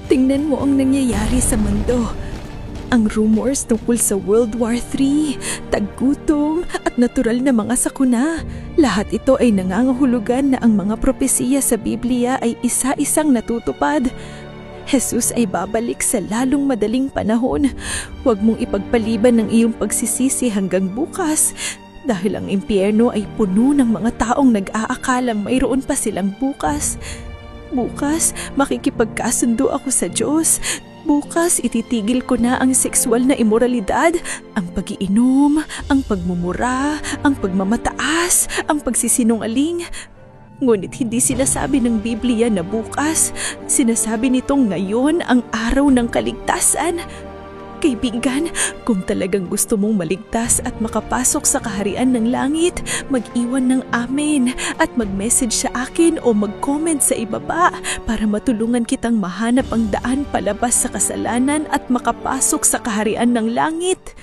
Tingnan mo ang nangyayari sa mundo. Ang rumors tungkol sa World War III, taggutom at natural na mga sakuna. Lahat ito ay nangangahulugan na ang mga propesiya sa Biblia ay isa-isang natutupad. Jesus ay babalik sa lalong madaling panahon. Huwag mong ipagpaliban ng iyong pagsisisi hanggang bukas dahil ang impyerno ay puno ng mga taong nag-aakalang mayroon pa silang bukas. Bukas, makikipagkasundo ako sa Diyos. Bukas, ititigil ko na ang sexual na imoralidad, ang pag-iinom, ang pagmumura, ang pagmamataas, ang pagsisinungaling. Ngunit hindi sinasabi ng Biblia na bukas. Sinasabi nitong ngayon ang araw ng kaligtasan. Kaibigan, kung talagang gusto mong maligtas at makapasok sa kaharian ng langit, mag-iwan ng amen at mag-message sa akin o mag-comment sa ibaba para matulungan kitang mahanap ang daan palabas sa kasalanan at makapasok sa kaharian ng langit.